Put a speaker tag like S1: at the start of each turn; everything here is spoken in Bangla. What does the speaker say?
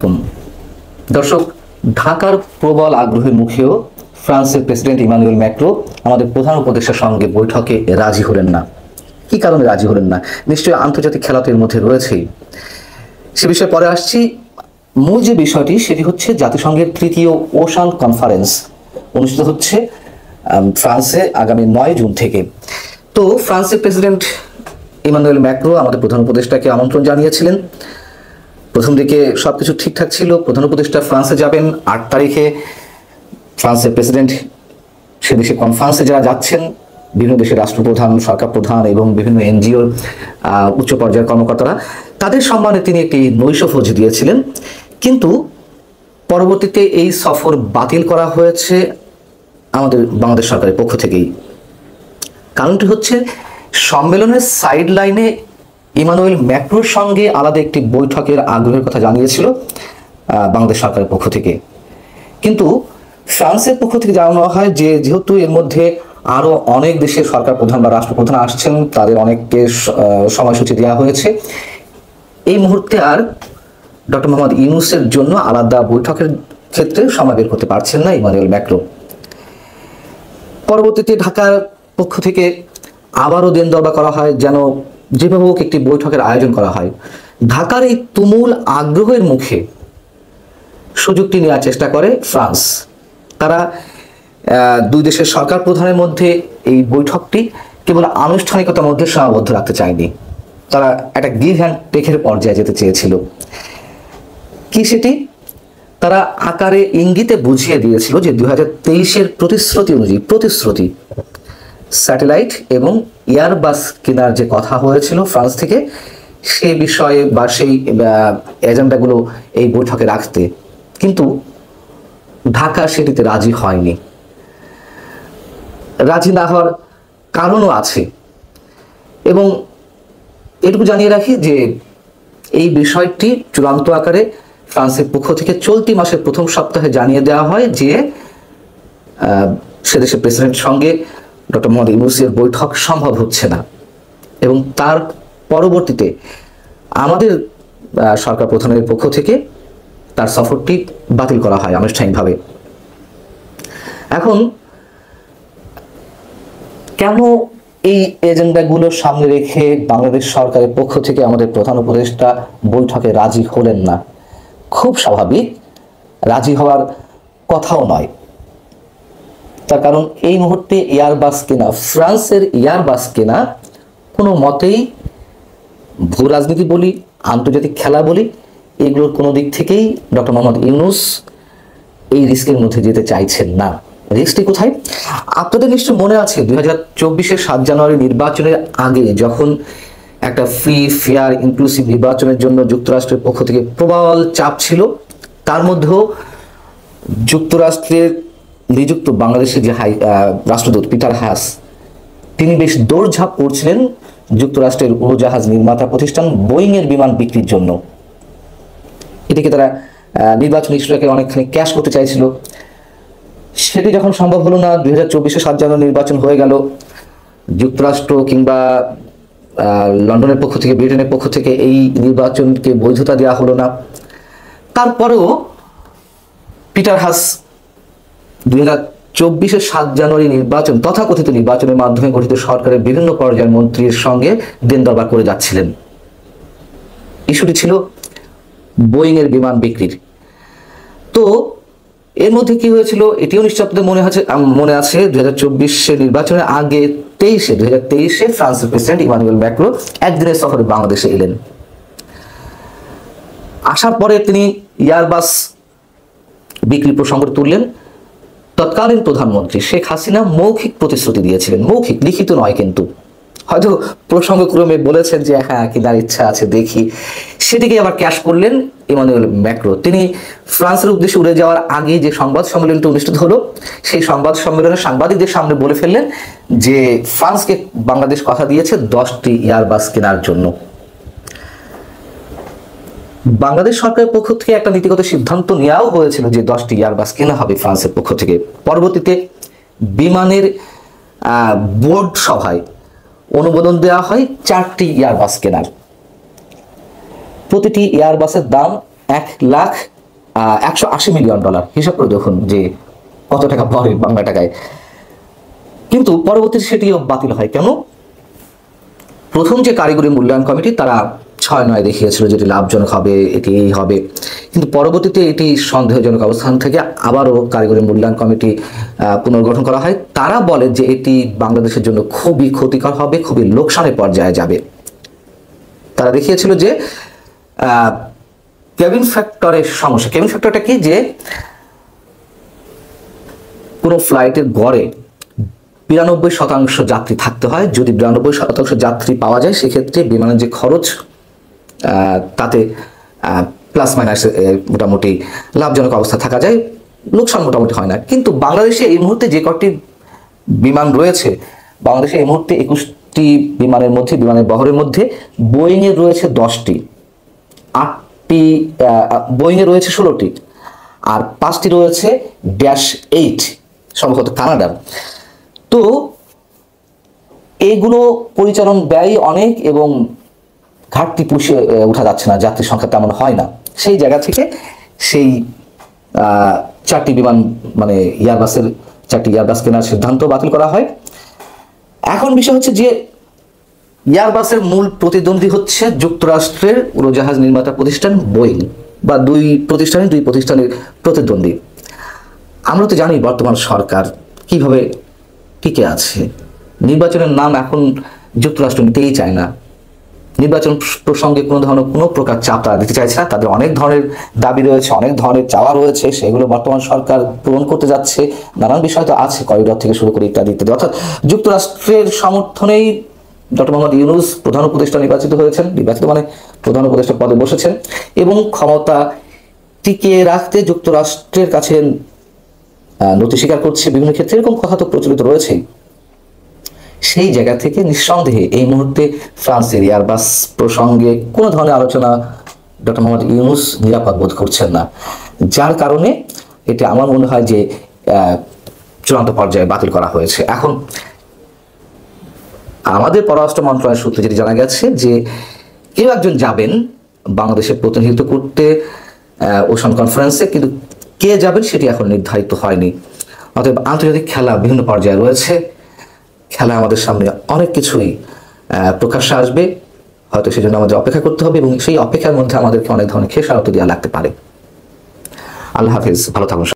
S1: আলাইকুম দর্শক, ঢাকার প্রবল আগ্রহের মুখেও ফ্রান্সের প্রেসিডেন্ট ইমানুয়েল ম্যাক্রো আমাদের প্রধান উপদেষ্টার সঙ্গে বৈঠকে রাজি হলেন না। কি কারণে রাজি হলেন না? নিশ্চয়ই আন্তর্জাতিক খেলা তো এর মধ্যে রয়েছেই, সে বিষয়ে পরে আসছি। মূল যে বিষয়টি সেটি হচ্ছে জাতিসংঘের তৃতীয় ওশান কনফারেন্স অনুষ্ঠিত হচ্ছে ফ্রান্সে আগামী 9 জুন থেকে। তো ফ্রান্সের প্রেসিডেন্ট ইমানুয়েল ম্যাক্রো আমাদের প্রধান উপদেষ্টাকে আমন্ত্রণ জানিয়েছিলেন। প্রথম দিকে সবকিছু ঠিকঠাক ছিল। প্রধান উপদেষ্টা ফ্রান্সে যাবেন 8 তারিখে। ফ্রান্সের প্রেসিডেন্ট সে দেশে কনফারেন্সে যারা যাচ্ছেন, বিভিন্ন দেশের রাষ্ট্রপ্রধান, সরকার প্রধান এবং বিভিন্ন এনজিওর উচ্চ পর্যায়ের কর্মকর্তারা, তাদের সম্মানে তিনি একটি নৈশভোজ দিয়েছিলেন। কিন্তু পরবর্তীতে এই সফর বাতিল করা হয়েছে আমাদের বাংলাদেশ সরকারের পক্ষ থেকেই। কারণটি হচ্ছে সম্মেলনের সাইড লাইনে ইমানুয়েল ম্যাক্রোর সঙ্গে আলাদা একটি বৈঠকের আগ্রহের কথা জানিয়েছিল বাংলাদেশ সরকারের পক্ষ থেকে। কিন্তু ফ্রান্সের পক্ষ থেকে জানানো হয় যে যেহেতু এর মধ্যে আরো অনেক দেশের সরকার প্রধান বা রাষ্ট্রপ্রধান আসছেন, তাদের অনেককে সময়সূচি দেওয়া হয়েছে, এই মুহূর্তে আর ডক্টর মোহাম্মদ ইউনূসের জন্য আলাদা বৈঠকের ক্ষেত্রে সময় বের করতে পারছেন না ইমানুয়েল ম্যাক্রো। পরবর্তীতে ঢাকার পক্ষ থেকে আবারও দেন দরবার করা হয় যেন যেভাবে হোক একটি বৈঠকের আয়োজন করা হয়। ঢাকার এই তুমুল আগ্রহের মুখে সুযোগটি নেওয়ার চেষ্টা করে ফ্রান্স। তারা দুই দেশের সরকার প্রধানের মধ্যে এই বৈঠকটি কেবল আনুষ্ঠানিকতার মধ্যে সীমাবদ্ধ রাখতে চায়নি, তারা একটা গিভ অ্যান্ড টেকের পর্যায়ে যেতে চেয়েছিল। কি সেটি? তারা আকারে ইঙ্গিতে বুঝিয়ে দিয়েছিল যে 2023-এর প্রতিশ্রুতি অনুযায়ী স্যাটেলাইট এবং এয়ারবাস কেনার যে কথা হয়েছিল ফ্রান্স থেকে, সে বিষয়ে বা সেই এজেন্ডাগুলো এই বৈঠকে রাখতে, কিন্তু ঢাকা সেটিতে রাজি হয়নি। রাজি না হওয়ার কারণও আছে, এবং এটুকু জানিয়ে রাখি যে এই বিষয়টি চূড়ান্ত আকারে ফ্রান্সের পক্ষ থেকে চলতি মাসের প্রথম সপ্তাহে জানিয়ে দেওয়া হয় যে সে দেশের প্রেসিডেন্টের সঙ্গে ডক্টর মোহাম্মদ ইউনূসের বৈঠক সম্ভব হচ্ছে না, এবং তার পরবর্তীতে আমাদের সরকার প্রধানের পক্ষ থেকে তার সফরটি বাতিল করা হয় আনুষ্ঠানিকভাবে। এখন কেন এই এজেন্ডাগুলো সামনে রেখে বাংলাদেশ সরকারের পক্ষ থেকে আমাদের প্রধান উপদেষ্টা বৈঠকে রাজি হলেন না? খুব স্বাভাবিক, রাজি হওয়ার কথাও নয়। তার কারণ এই মুহূর্তে এয়ারবাস কেনা, ফ্রান্সের এয়ারবাস কেনা কোনো মতেই ভূ রাজনীতি বলি, আন্তর্জাতিক খেলা বলি, এগুলোর কোনো দিক থেকেই ডক্টর মোহাম্মদ ইউনূস এই রিস্কের মধ্যে যেতে চাইছেন না। রিস্কটি কোথায়? আপনাদের নিশ্চয় মনে আছে 2024-এর 7 জানুয়ারি নির্বাচনের আগে যখন একটা ফ্রি, ফেয়ার, ইনক্লুসিভ নির্বাচনের জন্য যুক্তরাষ্ট্রের পক্ষ থেকে প্রবল চাপ ছিল, তার মধ্যেও যুক্তরাষ্ট্রের নিযুক্ত বাংলাদেশের যে রাষ্ট্রদূত পিটার হাস, তিনি বেশ দৌড়ঝাঁপ করছিলেন যুক্তরাষ্ট্রের উড়োজাহাজ নির্মাতা প্রতিষ্ঠান বোয়িং এর বিমান বিক্রির জন্য। এটিকে তারা নির্বাচন ইস্যুটাকে অনেকখানি ক্যাশ করতে চাইছিল। সেটি যখন সম্ভব হলো না, 2024-এর 7 জানুয়ারি নির্বাচন হয়ে গেল, যুক্তরাষ্ট্র কিংবা লন্ডনের পক্ষ থেকে, ব্রিটেনের পক্ষ থেকে এই নির্বাচনকে বৈধতা দেওয়া হলো না। তারপরেও পিটার হাস 2024-এর 7 জানুয়ারি নির্বাচন, তথাকথিত নির্বাচনের মাধ্যমে গঠিত সরকারের বিভিন্ন পর্যায়ের মন্ত্রীর সঙ্গে দেন দরবার করে যাচ্ছিলেন। ইস্যুটি ছিল বোয়িং এর বিমান বিক্রির। তো এর মধ্যে কি হয়েছিল এটিও নিশ্চয় আপনাদের মনে আছে 2024-এর নির্বাচনের আগে 2023-এ ফ্রান্সের প্রেসিডেন্ট ইমানুয়েল ম্যাক্রো একদিনের সফরে বাংলাদেশে এলেন। আসার পরে তিনি এয়ারবাস বিক্রির প্রসঙ্গ তুললেন। তৎকালীন প্রধানমন্ত্রী শেখ হাসিনা মৌখিক প্রতিশ্রুতি দিয়েছিলেন, মৌখিক, লিখিত নয়, কিন্তু হয়তো প্রসঙ্গক্রমে বলেছেন যে হ্যাঁ কেনার ইচ্ছা আছে, দেখি। সেটিকে আবার ক্যাশ করলেন ইমানুয়েল ম্যাক্রো। তিনি ফ্রান্সের উদ্দেশ্যে উড়ে যাওয়ার আগে যে সংবাদ সম্মেলনটি অনুষ্ঠিত হলো, সেই সংবাদ সম্মেলনে সাংবাদিকদের সামনে বলে ফেললেন যে ফ্রান্সকে বাংলাদেশ কথা দিয়েছে 10টি এয়ারবাস কেনার জন্য। বাংলাদেশ সরকারের পক্ষ থেকে একটা নীতিগত সিদ্ধান্ত নেওয়াও হয়েছিল যে 10টি এয়ারবাস কেনা হবে ফ্রান্সের পক্ষ থেকে। পরবর্তীতে বিমানের বোর্ড সভায় অনুমোদন দেওয়া হয় 4টি এয়ারবাস কেনার। প্রতিটি এয়ারবাসের দাম 1,00,000 $180 মিলিয়ন। হিসাব করে দেখুন যে কত টাকা পড়ে বাংলা টাকায়। কিন্তু পরবর্তীতে সেটিও বাতিল হয় কেন? প্রথম যে কারিগরি মূল্যায়ন কমিটি তারা 6-9 দেখিয়েছিল যেটি লাভজনক হবে, এটি এই হবে, কিন্তু পরবর্তীতে এটি সন্দেহজনক অবস্থান থেকে আবারও কারিগরি মূল্যায়ন কমিটি পুনর্গঠন করা হয়। তারা বলে যে এটি বাংলাদেশের জন্য খুবই ক্ষতিকর হবে, খুবই লোকসানের পর্যায়ে যাবে। তারা দেখিয়েছিল যে কেবিন ফ্যাক্টরের সমস্যা। কেবিন ফ্যাক্টরটা কি? যে কোনো ফ্লাইটের গড়ে 92% যাত্রী থাকতে হয়। যদি 92% যাত্রী পাওয়া যায় সেক্ষেত্রে বিমানের যে খরচ তাতে প্লাস মাইনাস মোটামুটি লাভজনক অবস্থা থাকা যায়, লোকসান মোটামুটি হয় না। কিন্তু বাংলাদেশে এই মুহূর্তে যে কটি বিমান রয়েছে, বাংলাদেশে এই মুহূর্তে 21টি বিমানের মধ্যে, বিমানের বহরের মধ্যে বোয়িংয়ের রয়েছে 10টি, 8টি বোয়িংয়ের রয়েছে 16টি, আর 5টি রয়েছে -8 সম্ভবত কানাডার। তো এইগুলো পরিচালন ব্যয় অনেক এবং ঘাটতি পুষিয়ে উঠা যাচ্ছে না, যাত্রীর সংখ্যা তেমন হয় না। সেই জায়গা থেকে সেই 4টি বিমান মানে এয়ারবাসের 4টি এয়ারবাস কেনার সিদ্ধান্ত বাতিল করা হয়। এখন বিষয় হচ্ছে যে এয়ারবাসের মূল প্রতিদ্বন্দ্বী হচ্ছে যুক্তরাষ্ট্রের উড়োজাহাজ নির্মাতা প্রতিষ্ঠান বোয়িং, বা দুই প্রতিষ্ঠানের প্রতিদ্বন্দ্বী। আমরা তো জানি বর্তমান সরকার কিভাবে টিকে আছে। নির্বাচনের নাম এখন যুক্তরাষ্ট্র নিতেই চায় না। নির্বাচন প্রসঙ্গে কোনো প্রকার চাপ তারা দিতে চাইছে না। তাদের অনেক ধরনের দাবি রয়েছে, অনেক ধরনের চাওয়া রয়েছে, সেগুলো বর্তমান সরকার পূরণ করতে যাচ্ছে। নানান বিষয় তো আছে, করিডর থেকে শুরু করে ইত্যাদি ইত্যাদি। অর্থাৎ যুক্তরাষ্ট্রের সমর্থনেই ডক্টর মোহাম্মদ ইউনূস প্রধান উপদেষ্টা নির্বাচিত হয়েছেন, মানে প্রধান উপদেষ্টা পদে বসেছেন, এবং ক্ষমতা টিকিয়ে রাখতে যুক্তরাষ্ট্রের কাছে নতি স্বীকার করছে বিভিন্ন ক্ষেত্রে, এরকম কথা তো প্রচলিত রয়েছেই। সেই জায়গা থেকে নিঃসন্দেহে এই মুহূর্তে ফ্রান্সের এয়ারবাস প্রসঙ্গে কোনো ধরনের আলোচনা ডক্টর মোহাম্মদ ইউনূস নিরাপদ বোধ করছেন না, যার কারণে এটা আমার মনে হয় যে চূড়ান্ত পর্যায়ে বাতিল করা হয়েছে। এখন আমাদের পররাষ্ট্র মন্ত্রণালয়ের সূত্রে যেটি জানা গেছে যে কেউ একজন যাবেন বাংলাদেশের প্রতিনিধিত্ব করতে ওশান কনফারেন্সে, কিন্তু কে যাবেন সেটি এখন নির্ধারিত হয়নি। অতএব আন্তর্জাতিক খেলা বিভিন্ন পর্যায়ে রয়েছে, খেলা আমাদের সামনে অনেক কিছুই প্রকাশ্যে আসবে, হয়তো সেজন্য আমাদের অপেক্ষা করতে হবে, এবং সেই অপেক্ষার মধ্যে আমাদেরকে অনেক ধরনের খেসারত দেওয়া লাগতে পারে। আল্লাহ হাফিজ, ভালো থাকুন।